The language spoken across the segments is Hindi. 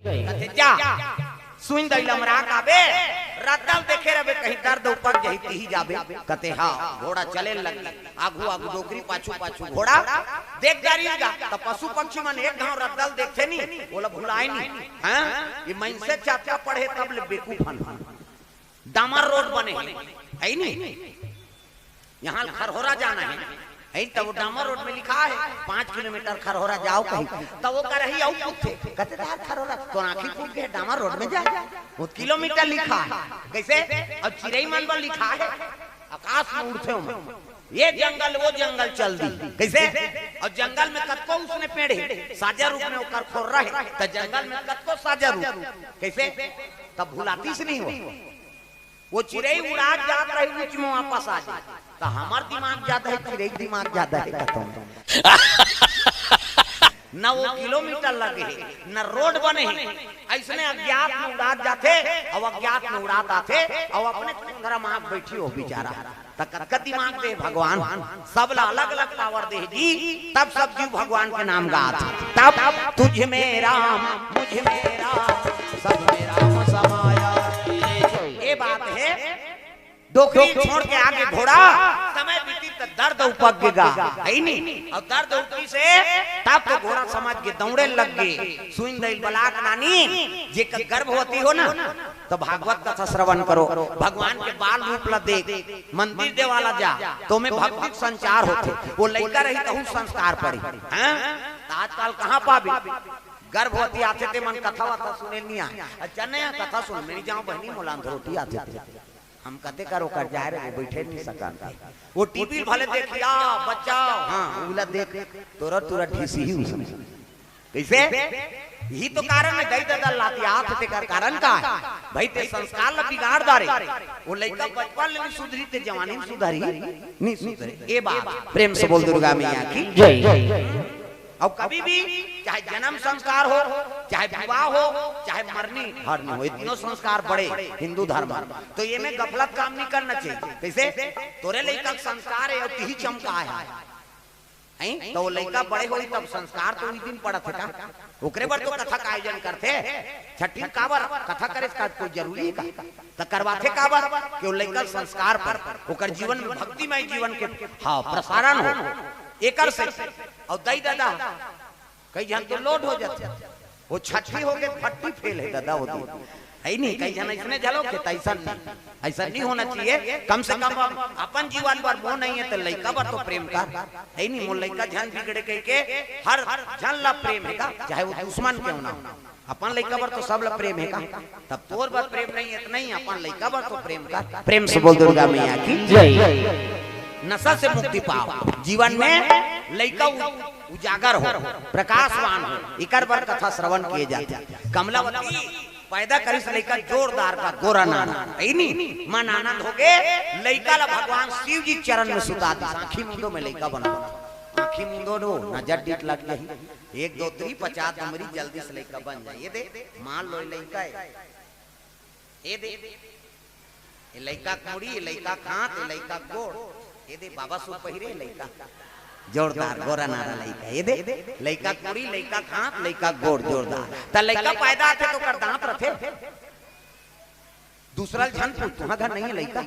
जा सुन दई लमरा काबे रतल देखे रबे कहीं दर्द ऊपर जही तीही जाबे कते हां घोड़ा चले लगी आगू आगू डोकरी पाछू पाछू घोड़ा देख जारीगा त पशु पक्षी मन एक गांव रतल देखथे नी बोला भुलाए नी हां ये मन से चाचा पढ़े तब ले बेकूफन डामर रोड बने है नी यहां खरहोरा जाना है तब डामर रोड में लिखा है 5 किलोमीटर खरहोरा जाओ कहीं तब वो कह रही आउ पूछे कहते यार खरहोरा तो आंखी फूट के डामर रोड में जा वो किलोमीटर लिखा है कैसे और चिरई मन पर लिखा है आकाश में उड़ते हो ये जंगल वो जंगल चल दी कैसे और जंगल में कतको उसने पेड़े साजा रूप में ओकर खोर रहे तो जंगल में कतको साजा रूप कैसे तब भुलाती से नहीं हो वो चिरई उड़ा जात रही बीच में वापस आ जाए तो हमार दिमाग ज्यादा है चिरई दिमाग ज्यादा है न वो किलोमीटर लगे न रोड बने ऐसने अज्ञात में उड़ा जाते और अज्ञात में उड़ाता थे और अपने चंद्रा माँ बैठी हो बेचारा तक दिमाग दे भगवान सब अलग अलग पावर दे जी तब सब जीव भगवान के नाम गात तब तुझ में राम मुझ में राम सब में राम समाया ये बात है डोकरी छोड़ के आगे घोड़ा समय बीती तो दर्द उपगेगा है नहीं और दर्द उपी से तब तो घोड़ा समझ के दौड़े लग गए सुन दई बलाक नानी जे गर्भवती हो ना तो भागवत कथा श्रवण करो भगवान के बाल रूप ला देख मंदिर दे वाला जा तो में भक्ति संचार होते वो लड़का रही कहूं संस्कार पड़ी हैं आजकल कहां पाबी गर्भवती आते थे मन कथा वथा सुने नहीं आए अच्छा नया कथा सुन मेरी जाऊं बहनी मोलान रोटी आते थे हम कहते करो कर जा रहे वो बैठे नहीं सका वो टीवी भले देखिया बच्चा हां उला देख तुरंत ढीसी ही उसमें कैसे यही तो कारण है गई दादा लाती हाथ ते कर कारण का है भाई ते संस्कार ला बिगाड़ दारे वो लड़का बचपन में सुधरी ते जवानी में सुधरी नहीं सुधरे ये बात प्रेम से बोल दुर्गा मैया की जय और कभी भी चाहे जन्म संस्कार हो चाहे विवाह हो चाहे मरनी हरनी हो इतनो संस्कार बड़े हिंदू धर्म तो ये में गफलत काम नहीं करना चाहिए कैसे तोरे लड़का संस्कार है और तीही चमका है तो लड़का बड़े हो तब संस्कार तो दिन पड़ा थे का ओकरे पर तो कथा का आयोजन करते छठी काबर कथा करे का कोई जरूरी है तो करवाते काबर कि लड़का संस्कार पर ओकर जीवन में भक्तिमय जीवन के हां प्रसारण हो एकर से और दई दादा कई जन तो लोड हो जाते वो छठी हो के फट्टी फेल है दादा होती है नहीं कई जन इसने जलो के ऐसा नहीं होना चाहिए कम से कम अपन जीवन पर वो नहीं है तो लड़का पर तो प्रेम का है नहीं वो लड़का जन बिगड़े कह के हर जन ला प्रेम है का चाहे वो दुश्मन क्यों ना अपन लड़का पर तो सब ला प्रेम है का तब तोर पर प्रेम नहीं है नहीं अपन लड़का पर तो प्रेम का प्रेम से बोल दुर्गा मैया की जय नशा से मुक्ति पाओ जीवन में लड़का उजागर हो प्रकाशवान हो इकर पर कथा श्रवण किए जाते कमलावती पैदा करिस लड़का जोरदार का गोरा नाना है नहीं मन आनंद हो गए लड़का ला भगवान शिव जी चरण में सुता दी आंखी मुंडो में लड़का बना आंखी मुंडो नो नजर डीट लग गई 1 2 3 50 नंबरी जल्दी से लड़का बन जाए ये दे मान लो लड़का है ये दे ये लड़का कुड़ी लड़का खात ये लड़का गोड़ ये दे बाबा सु पहिरे लड़का जोरदार गोरा नारा लड़का ये दे लड़का कुड़ी लड़का खात लड़का गोड़ जोरदार त लड़का पैदा आते तो कर दांत रथे दूसरा जन पूछ तुम्हारा घर नहीं है लड़का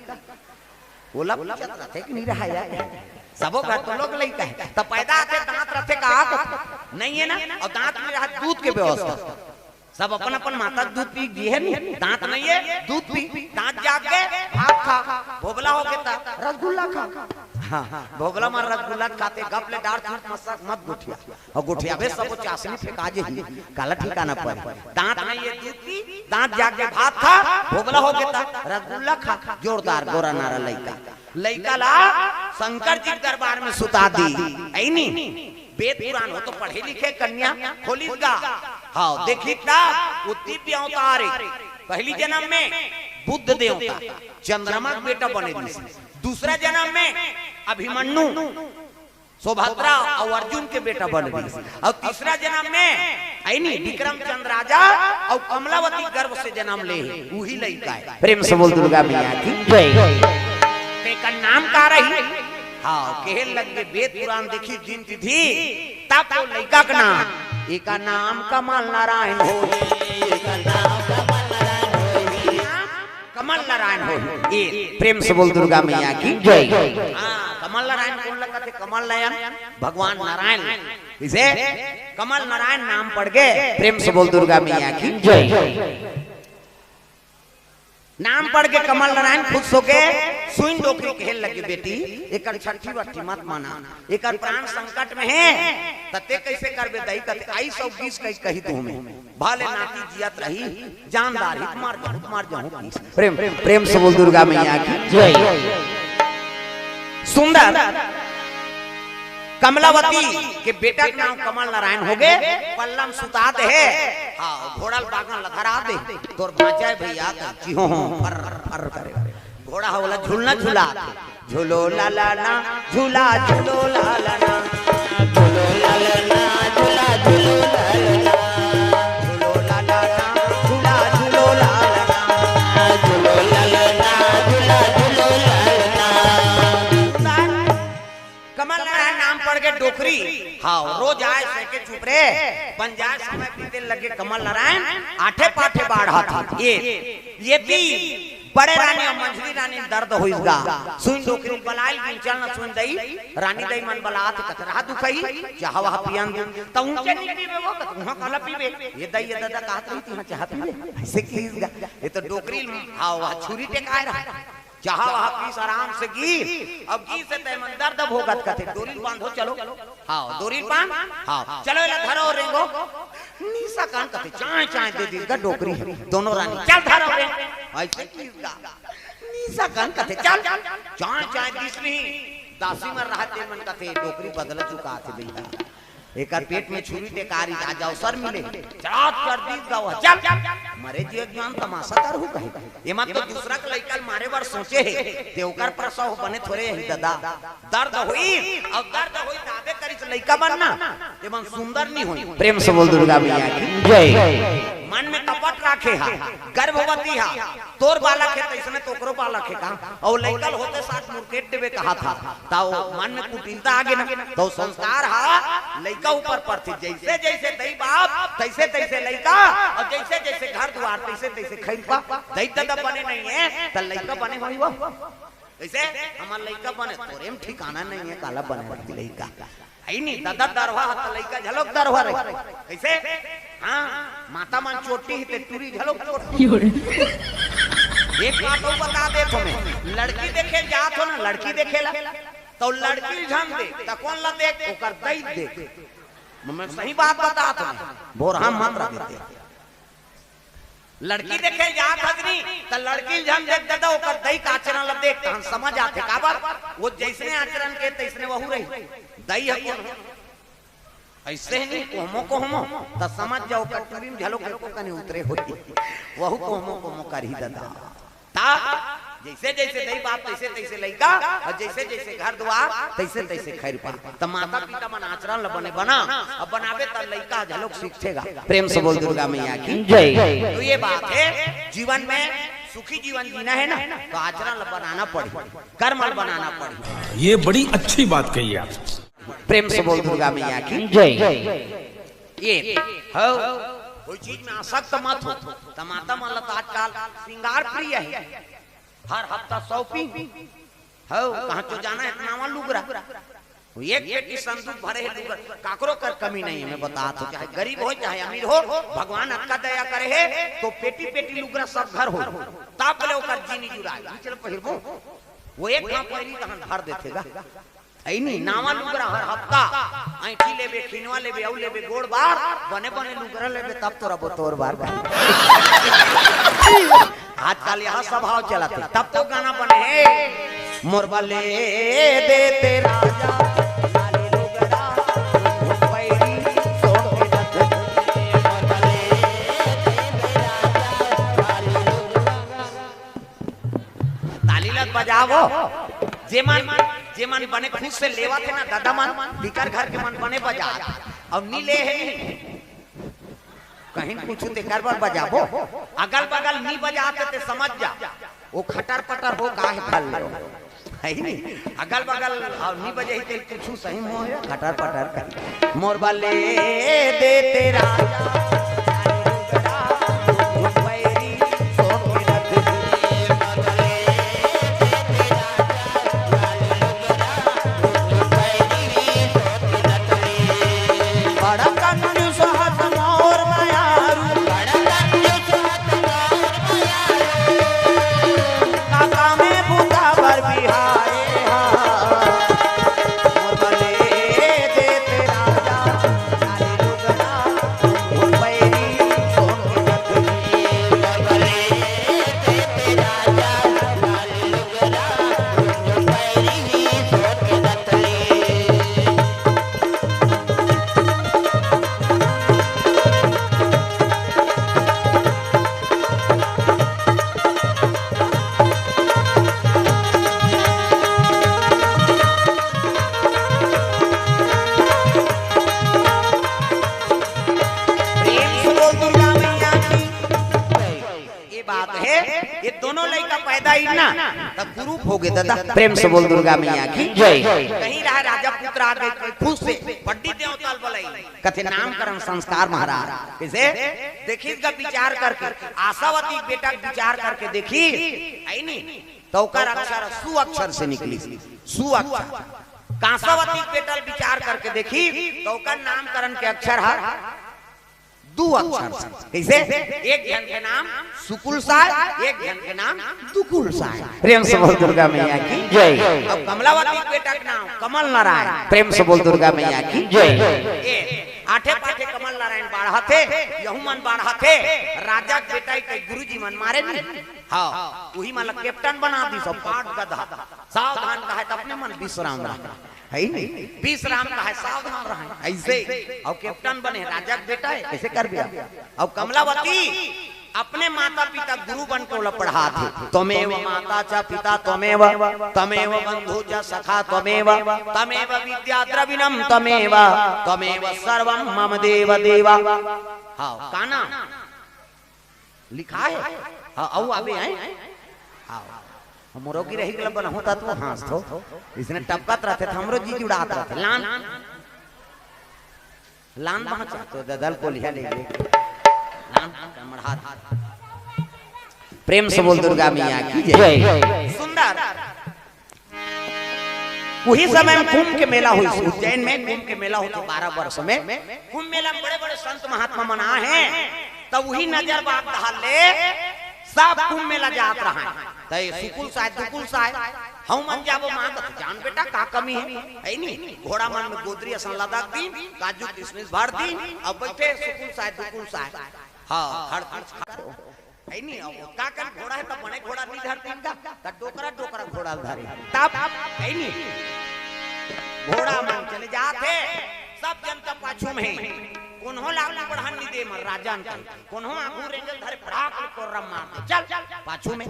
बोला रथे कि नहीं रहा यार सबो घर तो लोग लड़का है तब पैदा आते दांत रथे का नहीं है ना और दांत में रहा दूध के व्यवस्था सब अपन अपन माता दूध पी दी है नहीं दांत नहीं है दूध पी दांत जाग के भात खा भोगला हो गया रसगुल्ला खा हाँ भोगला मार रसगुल्ला खाते गपले डार चूट मसक मत गुठिया और गुठिया बे सब चाशनी फेंका जे काला ठिकाना पर दांत नहीं है दूध पी दांत जाग के भात खा भोगला हो गया रसगुल्ला खा जोरदार गोरा नारा लड़का ला शंकर जी दरबार में सुता दी ऐ नहीं वेद पुराण हो तो पढ़े लिखे कन्या खोलिगा हाँ देखी वो दिव्य अवतार पहली जन्म में बुद्ध देवता चंद्रमा का बेटा बने दूसरा जन्म में अभिमन्यु सुभद्रा और अर्जुन के बेटा बन गई और तीसरा जन्म में आई नहीं विक्रम चंद्र राजा और कमलावती गर्भ से जन्म ले वही लड़का है प्रेम से बोल दुर्गा मैया की जय का नाम का रही हाँ कहल लगे वेद पुराण देखी दिन तिथि तब तो लड़का का नाम एक नाम कमल नारायण हो ये प्रेम से बोल दुर्गा मैया की जय। कमल नारायण कौन लगा थे? कमल नयन भगवान नारायण, इसे कमल नारायण नाम पड़ गए। प्रेम से बोल दुर्गा मैया की जय। नाम पढ़ के कमल नारायण खुश होके सुइन डोकरी खेल लगी बेटी एक छठी बट्टी मत माना, एक प्राण संकट में है तते कैसे करबे दई कते आई सब बीस कई कही तू में भाले नाती जियत रही जानदार हित मार जाऊं। प्रेम प्रेम से बोल दुर्गा मैया की जय। सुंदर कमलावती के बेटा के नाम कमल नारायण हो गए। पल्लम सुतात है घोड़ा बागन लथरा दे तोर भांचा भैया जी हो फर फर करे घोड़ा होला झूलना झूला झूलो लाला ना झूला झूलो लाला ना झूलो लाला ना झूला झूलो लाला झूलो लाला ना झूला झूलो लाला झूलो लाला ना झूला झूलो लाला। कमल नारायण नाम पड़ के डोकरी हाँ रोज आए सेके चुप रे बन जाए समय बीते लगे कमल नारायण आठे पाठे बाढ़ा था। ये भी बड़े रानी और मंझली रानी दर्द होइगा सुन डोकरी बलाइल बिंचल न सुन दई रानी दई मन बलात कतरा दुखई चाह वहा पियन त ऊंचे निकली में वो वहां कला पीबे ये दई ये दादा कहत रही थी चाहत ऐसे कीगा ये तो डोकरी हां वहा छुरी टेकाए रहा चाह वहा पीस आराम से गी अब गी से तय मन दर्द भोगत कथे डोरी बांधो चलो हां डोरी बांध हां चलो इला धरो रेंगो नीसा कान कथे चाय चाय दे दी का डोकरी दोनों रानी चल धरो रे ऐसे कीगा नीसा कान कथे चल चाय चाय दिसनी दासी मर रहा ते मन कथे डोकरी बदल चुका थे भैया एक पेट में छुरी टेकारी आ जाओ सर मिले चाट कर दी गाओ चल मरे जी ज्ञान तमाशा कर हु कहे ये मत तो दूसरा के लइका मारे बार सोचे है ते ओकर प्रसव बने थोड़े ही दादा दर्द होई और दर्द होई ताबे करी लइका बनना ते मन सुंदर नहीं होई। प्रेम से बोल दुर्गा मैया की जय। मन में कपट राखे हा गर्भवती हा तोर बालक है तैसने तोकरो बालक है का और लइकल होते साथ मुर्केट देवे कहा था ताओ मन में कुटिलता आगे ना तो संस्कार हा लइका ऊपर पड़ती जैसे जैसे दई बाप तैसे तैसे लइका और जैसे जैसे घर द्वार तैसे तैसे खैरपा दई दादा बने नहीं है त लइका बने होई वो ऐसे हमार लइका बने तोरे में ठिकाना नहीं है काला बने लइका है नहीं दादा दरवा हाथ लइका झलक दरवा रे ऐसे हां माता मन चोटी ही ते टूरी झलक चोटी एक बात और बता दे तुम्हें लड़की देखे जात हो ना लड़की देखेला तो लड़की झन दे त कौन ला देख ओकर दई देख मैं सही बात बता तुम्हें बोरहा मत रख देते लड़की देखे जात हजनी त लड़की झन देख दादा ओकर दई का आचरण ला देख त हम समझ आते का बात वो जैसने आचरण के तैसने वहू रही दई है कौन ऐसे नहीं कोमो कोमो त समझ जाओ कटरी में झलो को कने उतरे होई वहू कोमो कोमो करही दादा ता जैसे जैसे दई बाप तैसे तैसे लइका और जैसे जैसे घर द्वार तैसे तैसे खैर पा त माता पिता मन आचरण ल बने बना अब बनावे त लइका झलोक सीखेगा। प्रेम से बोल दुर्गा मैया की जय। तो ये बात है जीवन में सुखी जीवन जीना है ना तो आचरण ल बनाना पड़ी कर्म ल बनाना पड़ी। ये बड़ी अच्छी बात कही आप। प्रेम से बोल दुर्गा मैया की जय। ये हो कोई चीज में आसक्त मत हो तमाता मन आजकल श्रृंगार प्रिय है हर हफ्ता शॉपिंग हो कहां तो जाना है नावा लुगरा एक पेटी संदूक भरे है लुगरा काकरो कर कमी नहीं है मैं बता तो चाहे गरीब हो चाहे अमीर हो भगवान आपका दया करे है तो पेटी पेटी लुगरा सब घर हो तब ले ओकर जीनी जुड़ाए चलो पहिरबो वो एक ना पहिरी तहन धर देतेगा ऐ नहीं नावा लुगरा हर हफ्ता ऐठी लेबे खिनवा लेबे औ लेबे गोड़ बार बने बने लुगरा लेबे तब तोरा बोतोर बार आजकल यह स्वभाव चला था तब तो गाना बने है मोरबा ले दे तेरा राजा लाली लुगड़ा पैरी छोड़ के रख मोरबा ले दे तेरा राजा लाली लुगड़ा ताली लग बजावो जेमन बने खुद से लेवा थे ना दादा मन बिकर घर के मन बने बजा अब नी ले है कहीं कुछ देकर बार बजाबो अगल बगल नी बजाते ते समझ जा वो खटर पटर हो काहे फल लो है नहीं अगल बगल और नी बजे ते कुछ सही मोह खटर पटर कर मोरबा ले दे तेरा बात है ये दोनों लड़का पैदा ही ना तब ग्रुप हो गए दादा। प्रेम से बोल दुर्गा मैया की जय। कहीं रहा राजा पुत्र आ गए खुश से बड्डी देवताल बोलाई कथे नामकरण संस्कार महाराज किसे देखी का विचार करके आशावती बेटा विचार करके देखी आई नहीं तो अक्षर सु अक्षर से निकली सु अक्षर। कांसावती बेटा विचार करके देखी तो नामकरण के अक्षर है दो अक्षर कैसे एक जन के नाम सुकुल साय एक जन के नाम दुकुल साय। प्रेम से बोल दुर्गा मैया की जय। अब कमलावती बेटा का नाम कमल नारायण। प्रेम से बोल दुर्गा मैया की जय। आठे पाठे कमल नारायण बाढ़ा थे यहू मन बाढ़ा थे राजा के बेटा के गुरुजी मन मारे नहीं हाँ वही मन कैप्टन बना दी सब पाठ गधा सावधान कहा तो अपने मन विश्राम रहा है नहीं विश्राम का है सावधान रहा ऐसे और कैप्टन बने राजा का बेटा है ऐसे कर दिया। अब कमलावती अपने माता पिता गुरु बन को पढ़ा थे त्वमेव माता च पिता त्वमेव तमेव बंधु च सखा त्वमेव तमेव विद्या द्रविणम त्वमेव त्वमेव सर्वम मम देव देवा। हाँ काना लिखा है हाँ औ आवे हैं हाँ मोरो की रही गल बना होता तो हंस तो इसने टपकत रहते थे हमरो जी जुड़ात रहते लान लान पहुंच तो ददल को लिया ले लान मढ़ा। प्रेम से बोल दुर्गा मैया की जय। सुंदर वही समय में कुंभ के मेला हुई उज्जैन में कुंभ के मेला होते 12 वर्ष में कुंभ मेला में बड़े बड़े संत महात्मा मना है तब वही नजर बात डाले सब कुंभ मेला जात रहा है तय सुकुल साय दुकुल साय हम मन जाबो मां जान बेटा का कमी है नहीं घोड़ा मन में गोदरी असन लदा दिन काजू किशमिश भर दिन अब बैठे सुकुल साय दुकुल साय हां हर है नहीं अब का कर घोड़ा है तो बने घोड़ा नहीं धरते इनका त डोकरा डोकरा घोड़ा धारी तब है नहीं घोड़ा मन चले जाते सब जनता पाछू में कोन्हो लागू बढ़ान नहीं दे मर राजन कोन्हो आगू रेंजल धरे पड़ाक को रम मार दे चल पाछू में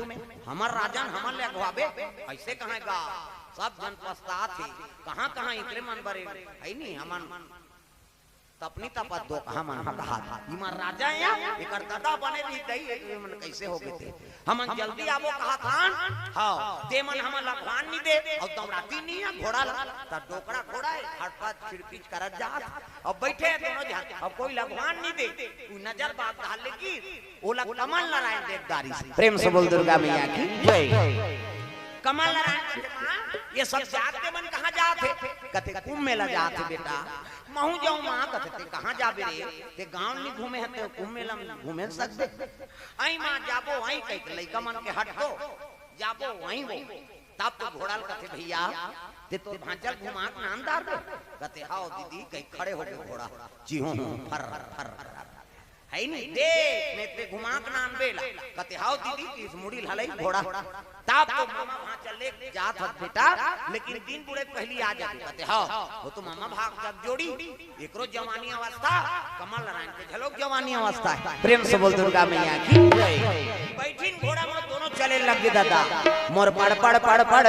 हमर राजन हमर ले अगवाबे ऐसे कहेगा सब जन पछतात है कहां इतने मन बरे है नहीं हमन तपनी तपत दो कहां मन हटा इमर राजा या एकर दादा बने रही दई मन कैसे हो गए थे हमन जल्दी आबो कहा थान हां ते मन हमन लगवान नहीं दे और दौड़ाती नहीं है घोड़ा त डोकरा घोड़ा है हटपट छिड़पिच करत जा अब बैठे दोनों जात अब कोई लगवान नहीं दे तू नजर बात डाल ले की ओला कमल नारायण देवदारी से। प्रेम से बोल दुर्गा मैया की जय। कमल नारायण ये सब जात के मन कहां जाते कहते कुंभ मेला जाते बेटा महू जाऊं मां कहते कहां जाबे रे ते गांव नहीं घूमे हते कुंभ मेला में घूमे सकते आई मां जाबो आई कह लइका मन के हट दो जाबो वहीं वो तब तो घोड़ा कहते भैया ते तो भांचल घुमा के नामदार दे कहते हां दीदी कहीं खड़े हो गए घोड़ा जी हूं फर फर है नहीं देख मैं ते घुमा के नाम बेला कहते हां दीदी इस मुड़ी हलई घोड़ा तब तो मामा भांचल ले जात हत बेटा लेकिन दिन बुढ़े पहली आ जाते कहते हां वो तो मामा भाग जब जोड़ी एकरो जवानी अवस्था कमल नारायण के झलोक जवानी अवस्था है। प्रेम से बोल दुर्गा मैया की जय। बैठिन घोड़ा में दोनों चले लगे दादा मोर पड़ पड़ पड़ पड़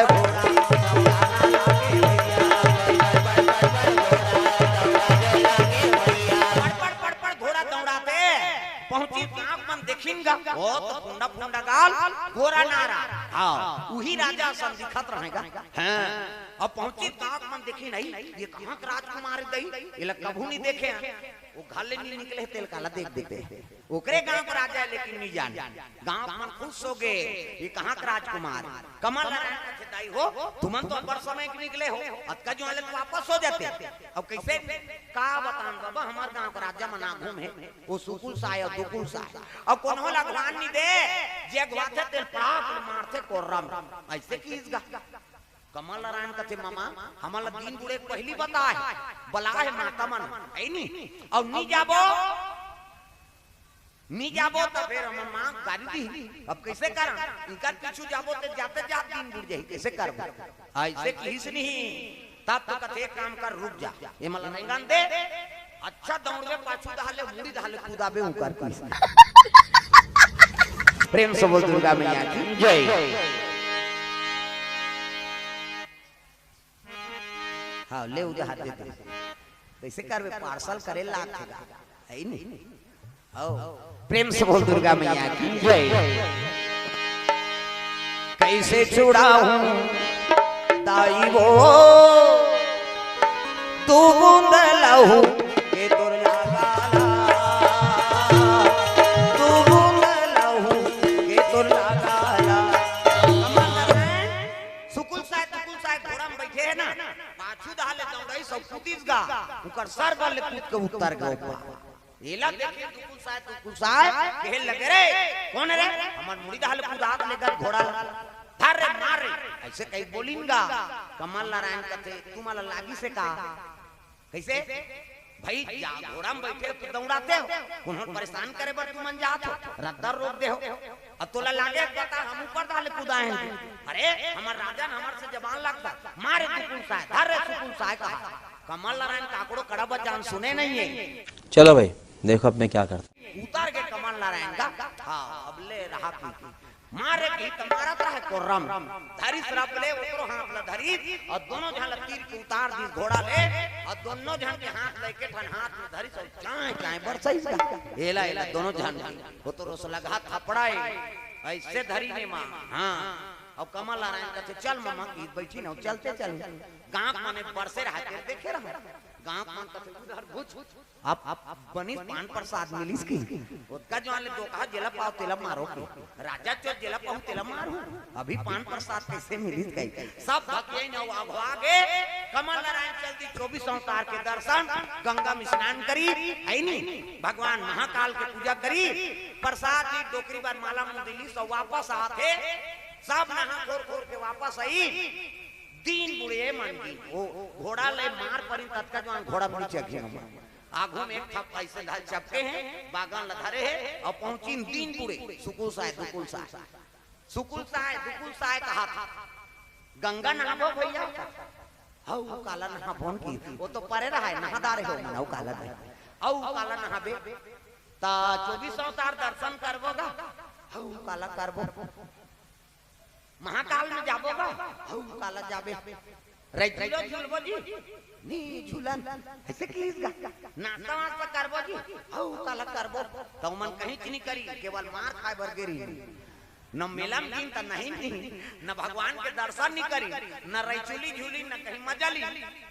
पहुंची आंख मन देखिनगा ओ तो फुंडा फुंडा गाल गोरा नारा हां वही राजा सन दिखत रहेगा हां अब पहुंची आंख मन देखी नहीं ये कहां का राजकुमार दई ये कबू नहीं देखे वो घाले नहीं निकले तेल काला देख देते ओकरे गांव का राजा है लेकिन नहीं जान गांव मन खुश हो गए ये कहां का राजकुमार कमल नारायण दाई हो तुमन तो बड़ समय के निकले हो अतका जो आले वापस हो जाते अब कैसे का बतान बाबा हमार गांव का राजा मना घूम है वो सुकुल साय और दुकुल साय अब कोन्हो लगवान नहीं दे जे गवाथे तेल पाप मारते कोरम ऐसे कीसगा कमल नारायण कहते मामा हमारा दिन बुढ़े पहली बताए बला है माता मन है नहीं और नहीं जाबो तो फिर हम मां गाड़ी दी अब कैसे कर इनका पीछू जाबो तो जाते जाते दिन बुढ़ जाई कैसे कर ऐसे कीस नहीं तब तो कहते एक काम कर रुक जा ये मला नहीं गान दे अच्छा दौड़वे पाछू दहाले मुड़ी दहाले कूदाबे ऊपर कीस। प्रेम से बोल दुर्गा मैया की जय। हाँ ले उधर हाथ देते कैसे करवे पार्सल करे लाख है नहीं। प्रेम से बोल दुर्गा मैया की जय। कैसे छुड़ाऊं दाई वो तू बूंद लहू के तुर लगाला तू बूंद लहू के तुर लगाला। सुकुल साहब घोड़ा में बैठे है ना पाछू दाले दौड़ाई सब कुतीस गा उकर सर गले कूद के उतर गए एला देखे दुकुल साहब कहे लगे रे कौन रे हमर मुड़ी दाल कुदात लेकर घोड़ा धर रे मार रे ऐसे कहीं बोलिंगा कमल नारायण कथे तुम्हारा लागी से का कैसे भाई जा घोड़ा में बैठे तो दौड़ाते हो उन्होंने परेशान करे बर तुम जात हो रद्दर रोक दे हो अब तोला लागे पता हम ऊपर दाल कुदाए अरे हमर राजा हमर से जबान लगता मारे दुकुल साहब धर रे सुकुल साहब कहा कमल नारायण काकड़ो कड़ा बचान सुने नहीं है। चलो भाई देखो अब मैं क्या करता उतार के कमल नारायण का हाँ अब ले रहा मारे की तुम्हारा है कोरम धरी श्राप ले उतरो हाथ ला धरी और दोनों जहां तीर के उतार दी घोड़ा ले और दोनों जहां के हाथ लेके ठन हाथ में धरी सब चाय चाय बरसई एला एला दोनों जहां उतरो से लगा थपड़ाए ऐसे धरी ने मां हां अब कमल नारायण कहते चल मामा गीत बैठी ना चलते चल गांव माने बरसे रहते देखे रहा गांव मान कहते उधर भूच आप बनी पान प्रसाद मिलिस की उसका जो वाले दो कहा जेला पाओ तेला मारो राजा चो जेला पाओ तेला मारो अभी पान प्रसाद कैसे मिलिस गई सब भक्ति न अब आगे कमल नारायण चलती 24 अवतार के दर्शन गंगा में स्नान करी आई नी भगवान महाकाल के पूजा करी प्रसाद दी डोकरी बार माला मुंदिली सब वापस आते सब नहा खोर के वापस आई तीन बुढ़े मन की वो घोड़ा ले मार परी तत्का जो घोड़ा पीछे आगू में एक थप ऐसे ढाल चपके हैं बागान लधारे हैं और पहुंची तीन बुढ़े सुकुल साहब दुकुल साहब कहा था गंगा नहाबो भैया हाउ काला नहाबोन की वो तो परे रहा है नहादारे हो मनाओ काला नहीं औ काला नहाबे ता 24 अवतार दर्शन करबोगा हाउ काला करबो महाकाल में जाबोगा हाउ काला जाबे रैतिलो झूलबो जी नी झूलन ऐसे क्लीज गा नाता वास्ता करबो जी हाउ काला करबो तो मन कहीं नहीं करी केवल मार खाए बर गेरी न मेला में दिन त नहीं न भगवान के दर्शन नहीं करी न रैचुली झूली न कहीं मजा ली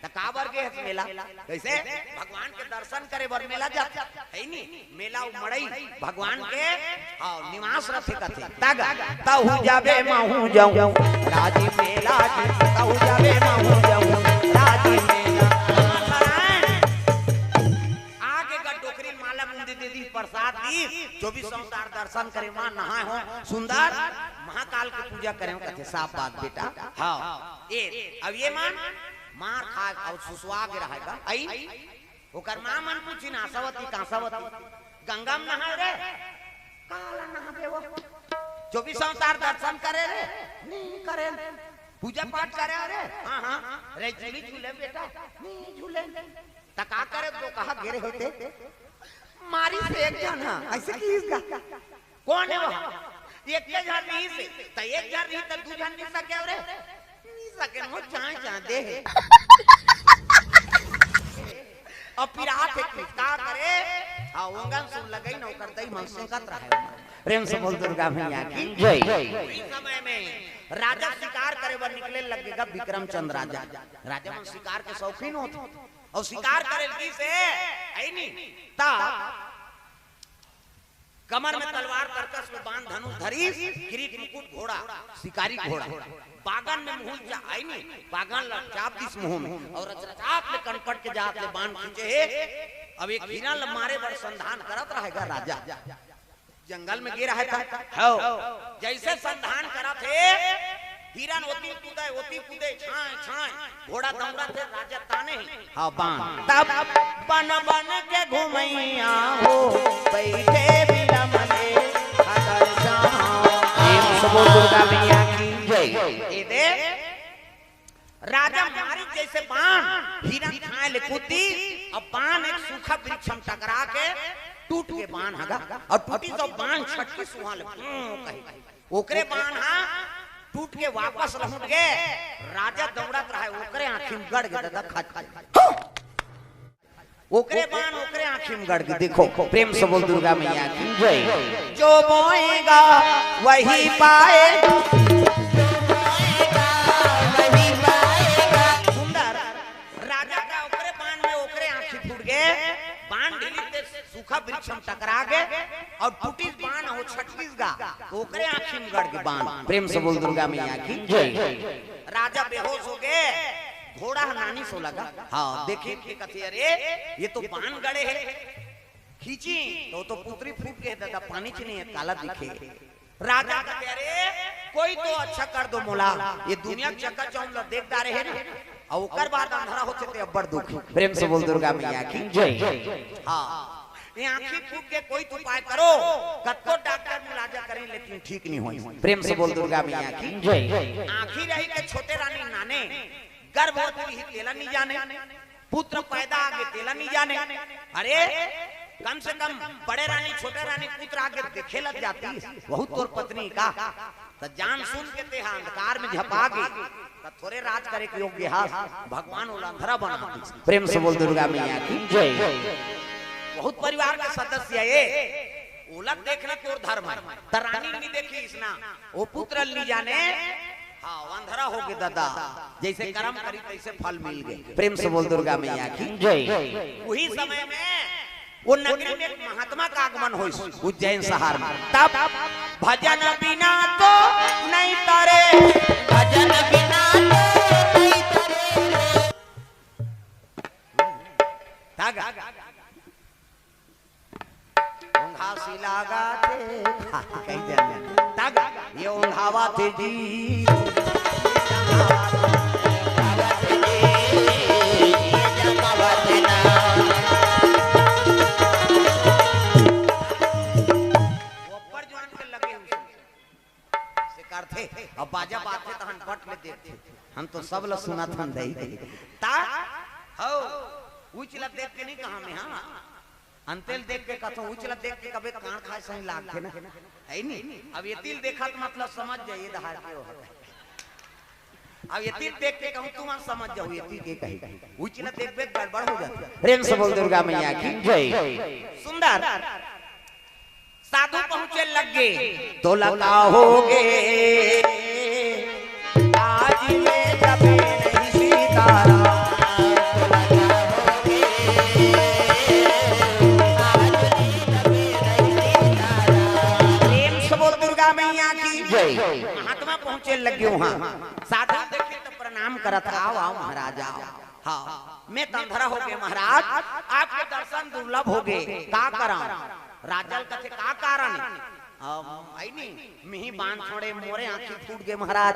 त का बर गे मेला कैसे भगवान के दर्शन करे बर मेला जा है नी मेला मड़ई भगवान के हां निवास रथे कथे तागा ताहू जाबे माहू जाऊं राजी मेला ताहू जाबे माहू जाऊं राजी मेला आगे का डोकरी माला मुंदी दे दी प्रसाद दी 24 अवतार दर्शन करे मां नहाए हो सुंदर महाकाल की पूजा करे कथे साफ बात बेटा हां ए अब ये मार खा और सुसुआ के रहेगा आई ओकर मां मन पूछी ना सवती कांसावती गंगा में नहाए रे काला नहाबे वो 24 अवतार दर्शन करे रे नहीं करे पूजा पाठ करे रे हां हां रे झूली झूले बेटा नहीं झूले तका करे तो कहा गिरे होते मारी से एक जना ऐसे की इसका कौन है वो एक के जन नहीं से त एक जन नहीं त दू जन नहीं सके रे नहीं सके हो चाय चाय दे अब फिर आप एक का करे आ ओंगन सुन लगई न ओकर दई मन संकत रहे प्रेम से बोल दुर्गा मैया की जय। इस समय में राजा शिकार करे बर निकले लगेगा विक्रम चंद्र राजा मन शिकार के शौकीन होते और शिकार करे की से आई नी ता कमर में तलवार करकस में बांध धनुष धरी किरीट मुकुट घोड़ा शिकारी घोड़ा बागन में मुंह जा आई नी बागन ल चाप दिस मुंह में और रचराप ले कनपट के जात ले बांध खींचे है अब एक हिरण ल मारे बर संधान करत रहेगा राजा जंगल में गिरा है हो जैसे संधान करत है हिरण ओती कूदे छाए छाए घोड़ा दौड़ा थे राजा ताने हां बाण तब बन बन के घुमैया हो बैठे बिलमने अगर जाओ सब दुर्गा मैया की जय। ए दे राजा मारी जैसे बाण हिरण खाए ले कूदी अब बाण एक सूखा वृक्ष में टकरा के टूट के बाण हगा और टूटी तो बाण छटके सुहाल कहे ओकरे बाण हां टूट के वापस लौट गए राजा दौड़त रहे ओकरे आंखी में गड़ गए दादा खा ओकरे बाण ओकरे आंखी में गड़ गए देखो प्रेम से बोल दुर्गा मैया की जय। जो बोएगा वही पाए सूखा वृक्ष में टकरा गए और टूटी बाण हो छत्तीसगा तो ओकरे आंखी में गड़ के बाण। प्रेम से बोल दुर्गा मैया की जय। राजा बेहोश हो गए, घोड़ा नानी सो लगा। हाँ देखिए कथी, अरे ये तो बाण गड़े है, खींची तो पुत्री फूट के दादा पानी च नहीं है, काला दिखे। राजा कहते अरे कोई तो अच्छा कर दो मोला, ये दुनिया चक्कर चौंध देखता रहे ना और ओकर बाद अंधारा होते ते अब्बड़ दुख। प्रेम से बोल दुर्गा मैया की जय। हाँ ये आंखी फूट के कोई तो उपाय करो, कत्तो डॉक्टर मुलाजा करें लेकिन ठीक नहीं होई। प्रेम से बोल दुर्गा मैया की जय। आंखी रही के छोटे रानी नाने, गर्भवती ही तेला नहीं जाने, पुत्र पैदा आगे तेला नहीं जाने। अरे कम से कम बड़े रानी छोटे रानी पुत्र आगे देखे लग जाती, बहुत तोर पत्नी का तो जान सुन के ते अंधकार में झपा गई तो थोड़े राज करे के योग्य हाथ भगवान उलंधरा बना। प्रेम से बोल दुर्गा मैया की जय। बहुत परिवार के सदस्य ये उलट देखना तोर धर्म है, रानी नहीं देखी इसना वो पुत्र ली जाने। हाँ अंधरा हो गए दादा, जैसे कर्म करी तैसे फल मिल गए। प्रेम से बोल दुर्गा मैया की जय। वही समय में वो नगरी में एक महात्मा का आगमन हो उज्जैन शहर में। तब भजन बिना तो नहीं तारे, भजन बिना तो नहीं तारे। तागा ऊंघासी लागा थे कहीं जाने तागा ये ऊंघावा थे जी, अब बाजा बाते तो हम पट में देखते, हम तो सब लोग सुना था दही ता हो उचला देख के नहीं कहा में। हाँ अंतेल देख के कथो उचला देख के कबे कान खाए सही लागते ना है नहीं। अब ये तिल देखा तो मतलब समझ जाइए दहाड़ के हो। अब ये तिल देख के कहूं तुम समझ जाओ ये तिल के कही, उचला देख के गड़बड़ हो जाती। प्रेम से बोल दुर्गा मैया की जय। सुंदर साधु पहुंचे लगे तो लगा होगे आज ये जबे नहीं सीतारा, प्रेम से बोल दुर्गा मैया की जय। महात्मा पहुंचे लगे वहां, साधु देखे तो प्रणाम करत आओ आओ महाराज आओ। हाँ मैं अंधरा हो गए महाराज, आपके दर्शन दुर्लभ हो गए, का करा राजल कथे का कारण आई नहीं मिही बांध छोड़े मोरे आंखें फूट गए महाराज।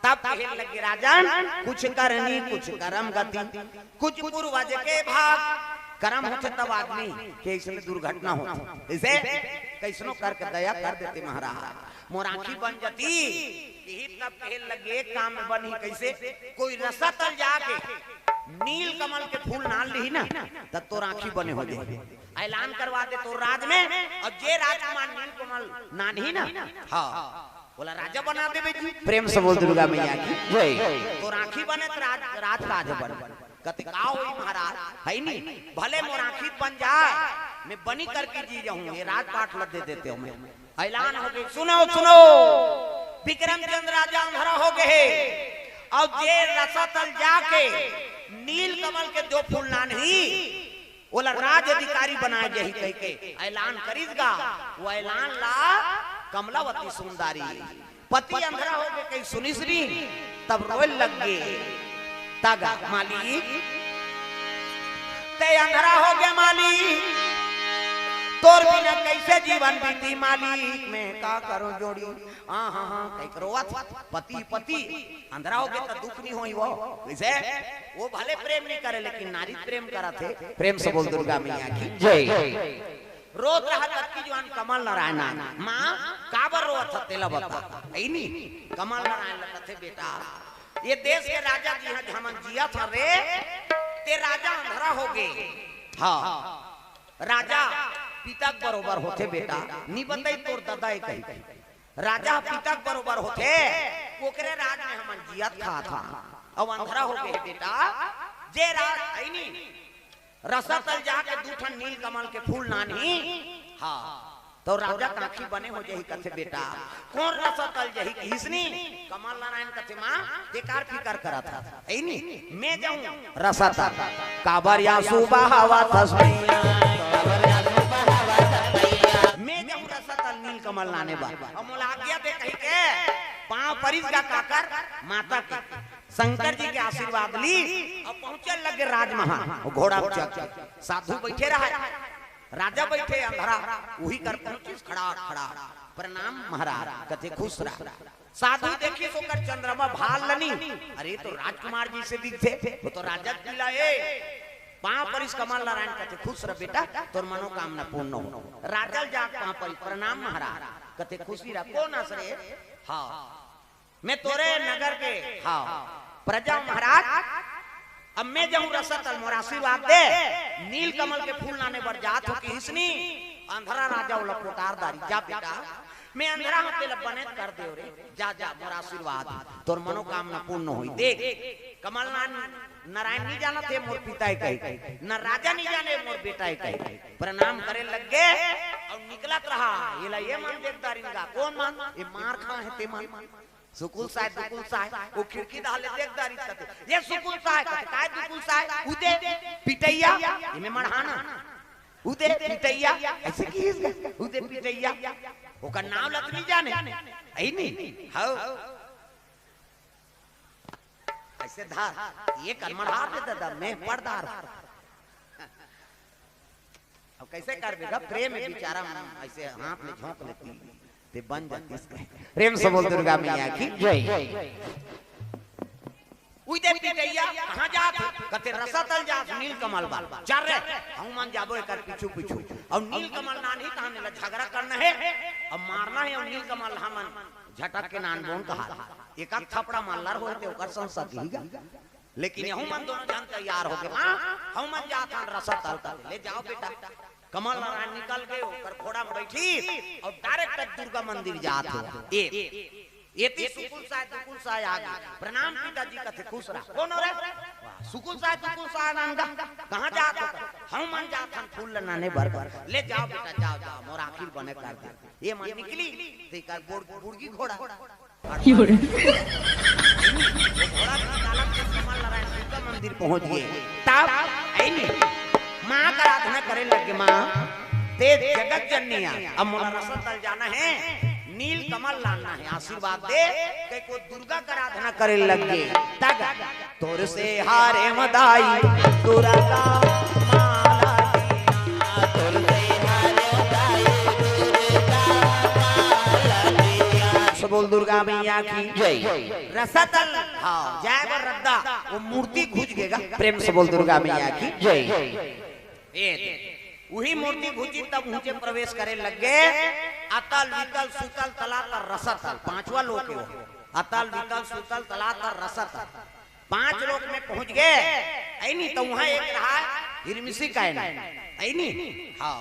तब कहने लगे राजन कुछ करनी कुछ कर्म गति, कुछ पूर्वज के भाग कर्म होते तब आदमी के इसमें दुर्घटना होती, इसे कैसनो करके दया कर देते महाराज। मोर आंखी बन जाती यही तब कहने लगे काम में बनी कैसे, कोई रसा तल जाके नील कमल के फूल नाल ली ना तब तो राखी बने हो जाए, ऐलान करवा दे तो राज में। और जे राजकुमार नील कमल नान ही ना हाँ बोला राजा बना दे बेटी। प्रेम से बोल दुर्गा मैया की जय। तो राखी बने तो राज काज बने कते का होई महाराज है नहीं, भले मोर राखी बन जाए मैं बनी करके जी जाऊं, ये राजपाट लद दे देते हो मैं। ऐलान हो गई सुनो सुनो विक्रमचंद्र राजा अंधरा हो गए और जे रसा तल जाके नील कमल के दो फूल ना नहीं बोला राज अधिकारी बनाए जही कह के ऐलान करीगा। वो ऐलान ला कमलावती सुंदरी पति अंधरा हो गए कहीं सुनिश्री तब रोए लग गए तागा मालिक ते अंधरा हो गया मालिक, तोर बिना कैसे जीवन बीती मालिक, मैं का करो जोड़ी। हाँ हाँ हाँ कहीं करो पति पति अंधरा हो गया तो दुख नहीं होई वो वैसे वो भले प्रेम नहीं करे लेकिन नारी प्रेम करा थे। प्रेम से बोल दुर्गा मैया की जय। रोज रहा तत्की जवान कमल नारायण माँ काबर रोत था तेला बता ऐ नहीं कमल नारायण लता थे बेटा, ये देश के राजा जी हाँ हमन जिया था रे ते राजा अंधरा हो गए। हाँ राजा पिता बरोबर होते बेटा नहीं बताई तोर दादा एक कही राजा पिता बरोबर होते ओकरे राज में हमन जिया था अब अंधरा हो गए बेटा। जे राज आई नहीं रसा तल जाके दूठन नील कमल के फूल नानी हाँ तो राजा काखी बने हो जही कथे बेटा कौन रसा तल जही किसनी कमल नारायण कथे माँ बेकार फिकर करा था ऐ नहीं मैं जाऊं रसा तल काबर या सुबह हवा तस्मीर काबर या सुबह नील कमल लाने बा और मोला आज्ञा दे कही के पांव परिस का काकर माता के शंकर जी के आशीर्वाद ली और पहुंचे लगे राजमहल घोड़ा चक साधु बैठे रहा राजा बैठे अंधरा वही कर पहुंची खड़ा खड़ा प्रणाम महाराज कथे खुश रहा साधु देखी तो कर चंद्रमा भाल लनी अरे तो राजकुमार जी से दिखते वो तो राजा दिला पांव परिस कमल नारायण कथे खुश रह बेटा तोर मनोकामना पूर्ण हो राजल जाग पांव परिस प्रणाम महाराज कथे खुशी रह कौन असरे हाँ मैं तोरे नगर के हाँ प्रजा महाराज अब मैं जाऊं रसतल मोर आशीर्वाद दे नील कमल के फूल लाने बर जात हो कि हिसनी अंधरा राजा वाला पोटारदारी जा बेटा मैं अंधरा होते लबने कर दे रे जा जा मोर आशीर्वाद तोर मनोकामना पूर्ण होई देख कमल नारायण नहीं जाना थे मोर पिता कहे न राजा नहीं जाने मोर बेटा कहे प्रणाम करे लग गए और निकलत रहा ये मन देखदारी का कौन मान ये मार खा है ते मान सुकुल साहब वो खिड़की डाले देखदारी करते ये सुकुल साहब काय दुकुल साहब उदे पिटैया इमे मढ़ाना उदे पिटैया ऐसे की उदे पिटैया ओकर नाम लत नहीं जाने ऐ नहीं हां ऐसे धार ये कर मढ़ार दे दादा मैं पर्दार अब कैसे कर बेगा प्रेम में बेचारा ऐसे हाथ में झोंक लेती ते बन जाती इसका प्रेम से बोल दुर्गा मैया की जय उई देती दैया कहां जात कते रसतल जात नील कमल बाल चल रे हनुमान जाबो कर पीछू पीछू और नील कमल ना नहीं कहां ने झगड़ा करना है अब मारना है और नील कमल हमन झटक के नान बोन कहा एक आध थपड़ा मारलार होते ओकर संसद हीगा लेकिन हनुमान दोनों जन तैयार हो गए हां हनुमान जात रसतल ले जाओ बेटा कमल नारायण निकल गए ऊपर घोड़ा में बैठी और डायरेक्ट दुर्गा मंदिर जात हो एती सुकुल साय आ गए प्रणाम पिताजी कथे खुश रहा कौन रे सुकुल साय नंदा कहां जात हो हनुमान जात हम फूल लाने बर ले जाओ बेटा जाओ जाओ मोर आखिर बने कर दे ये मन निकली देखा बुड़गी घोड़ा घोड़ा कमल नारायण दुर्गा मंदिर पहुंच गए तब आईनी मां का आराधना करे लगे मां ते जगत जननिया अब मोला रसतल जाना है नील कमल लाना है आशीर्वाद दे के को दुर्गा का आराधना करे लगे तग तोर से हारे मदाई दुर्गा माला दिया तोर से हारे मदाई दुर्गा माला दिया सब बोल दुर्गा मैया की जय रसतल हां जय बर रद्दा वो मूर्ति घुस गएगा प्रेम से बोल दुर्गा मैया की जय वही मूर्ति घुसी तब ऊंचे प्रवेश करे लगे अतल वितल सुतल तलातर रसतल पांचवा लोक है अतल वितल सुतल तलातर रसतल पांच लोक में पहुंच गए ऐ नहीं तो वहां एक रहा हिरमिसी का ऐ नहीं हां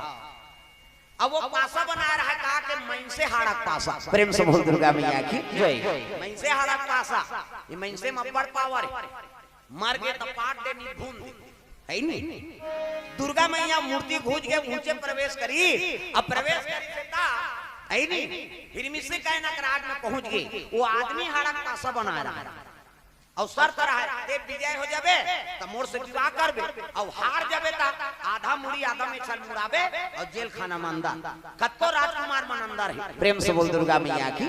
अब वो पासा बना रहा है कहा कि मैं से हाड़क पासा प्रेम से बोल दुर्गा मैया की जय मैं से हाड़क पासा ये मैं से मब्बड़ पावर मर गए तो पाट दे नी भून है नहीं दुर्गा मैया मूर्ति घुस के ऊंचे प्रवेश करी अब प्रवेश करी सेता है नहीं फिर मिसे का नगराज में पहुंच गई वो आदमी हाड़क पासा बना रहा है और शर्त रहा है ते विजय हो जाबे त मोर से विवाह करबे और हार जाबे त आधा मुड़ी आधा में छल मुड़ाबे और जेल खाना मंदा कत्तो राजकुमार मनंदर है प्रेम से बोल दुर्गा मैया की